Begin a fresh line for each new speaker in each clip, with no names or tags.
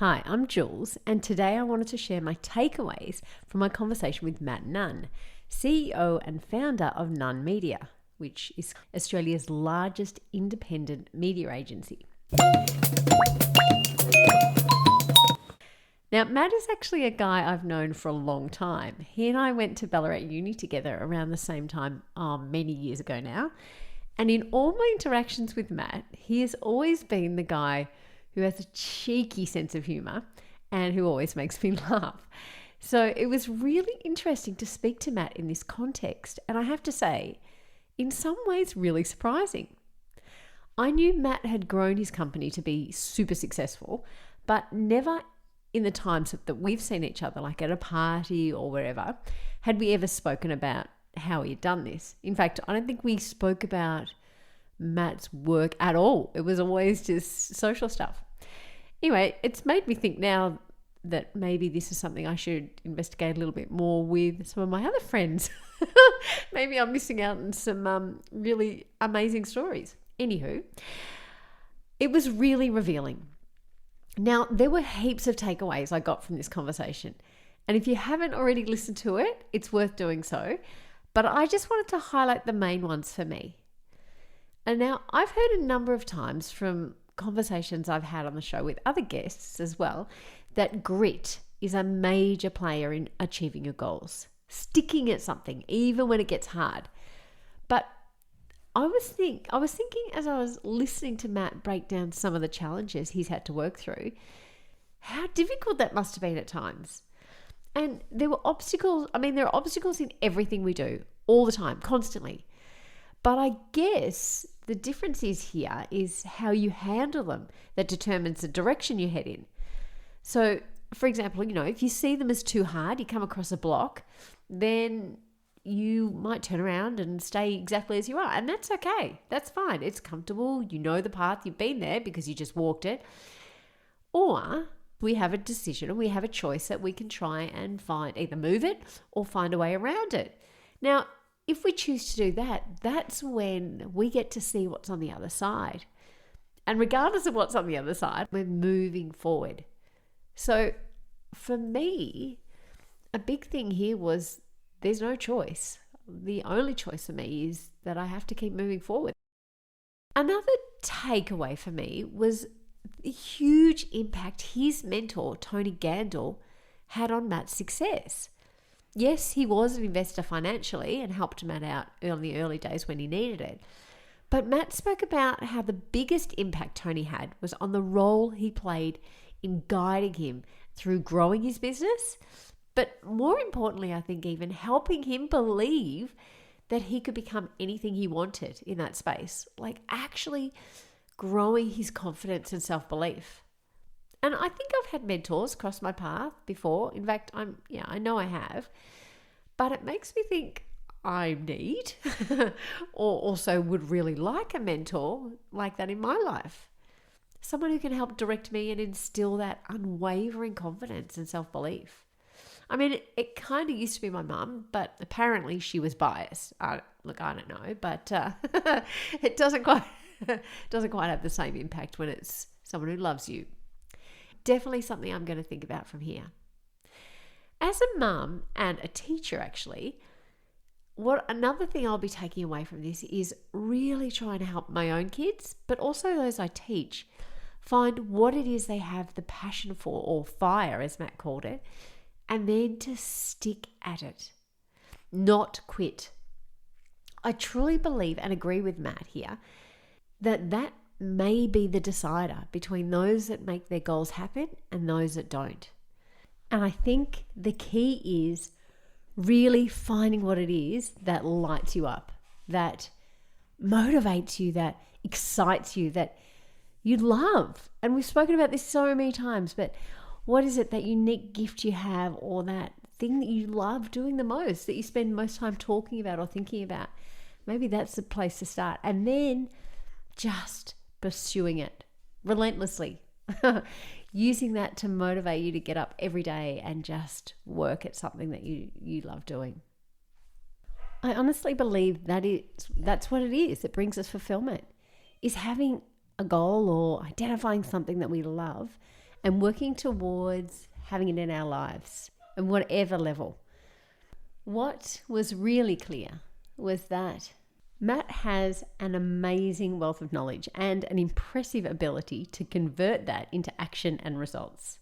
Hi, I'm Jules, and today I wanted to share my takeaways from my conversation with Matt Nunn, CEO and founder of Nunn Media, which is Australia's largest independent media agency. Now, Matt is actually a guy I've known for a long time. He and I went to Ballarat Uni together around the same time many years ago now. And in all my interactions with Matt, he has always been the guy who has a cheeky sense of humour and who always makes me laugh. So it was really interesting to speak to Matt in this context, and I have to say, in some ways really surprising. I knew Matt had grown his company to be super successful, but never in the times that we've seen each other, like at a party or wherever, had we ever spoken about how he had done this. In fact, I don't think we spoke about Matt's work at all. It was always just social stuff. Anyway, it's made me think now that maybe this is something I should investigate a little bit more with some of my other friends. Maybe I'm missing out on some really amazing stories. Anywho, it was really revealing. Now, there were heaps of takeaways I got from this conversation. And if you haven't already listened to it, it's worth doing so. But I just wanted to highlight the main ones for me. And now I've heard a number of times from conversations I've had on the show with other guests as well, that grit is a major player in achieving your goals. Sticking at something, even when it gets hard. But I was thinking as I was listening to Matt break down some of the challenges he's had to work through, how difficult that must have been at times. And there were obstacles. I mean, there are obstacles in everything we do all the time, constantly. But I guess the difference is how you handle them that determines the direction you head in. So, for example, if you see them as too hard, you come across a block, then you might turn around and stay exactly as you are. And that's okay. That's fine. It's comfortable. You know the path. You've been there because you just walked it. Or we have a decision and we have a choice that we can try and either move it or find a way around it. Now, if we choose to do that, that's when we get to see what's on the other side. And regardless of what's on the other side, we're moving forward. So for me, a big thing here was there's no choice. The only choice for me is that I have to keep moving forward. Another takeaway for me was the huge impact his mentor, Tony Gandel, had on Matt's success. Yes, he was an investor financially and helped Matt out in the early days when he needed it. But Matt spoke about how the biggest impact Tony had was on the role he played in guiding him through growing his business, but more importantly, I think even helping him believe that he could become anything he wanted in that space, like actually growing his confidence and self-belief. And I think I've had mentors cross my path before. In fact, I know I have. But it makes me think I need or also would really like a mentor like that in my life. Someone who can help direct me and instill that unwavering confidence and self-belief. I mean, it kind of used to be my mum, but apparently she was biased. I don't know, but it doesn't quite have the same impact when it's someone who loves you. Definitely something I'm going to think about from here. As a mum and a teacher, actually, another thing I'll be taking away from this is really trying to help my own kids, but also those I teach, find what it is they have the passion for, or fire, as Matt called it, and then to stick at it, not quit. I truly believe and agree with Matt here that may be the decider between those that make their goals happen and those that don't. And I think the key is really finding what it is that lights you up, that motivates you, that excites you, that you love. And we've spoken about this so many times, but what is it, that unique gift you have, or that thing that you love doing the most, that you spend most time talking about or thinking about? Maybe that's the place to start. And then just pursuing it relentlessly, using that to motivate you to get up every day and just work at something that you love doing. I honestly believe that's what it is that brings us fulfillment, is having a goal or identifying something that we love and working towards having it in our lives at whatever level. What was really clear was that Matt has an amazing wealth of knowledge and an impressive ability to convert that into action and results.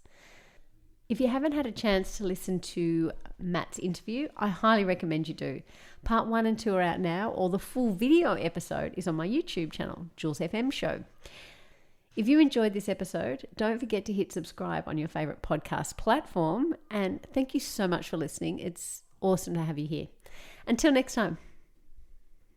If you haven't had a chance to listen to Matt's interview, I highly recommend you do. Part 1 and 2 are out now, or the full video episode is on my YouTube channel, JulesFM Show. If you enjoyed this episode, don't forget to hit subscribe on your favorite podcast platform. And thank you so much for listening. It's awesome to have you here. Until next time.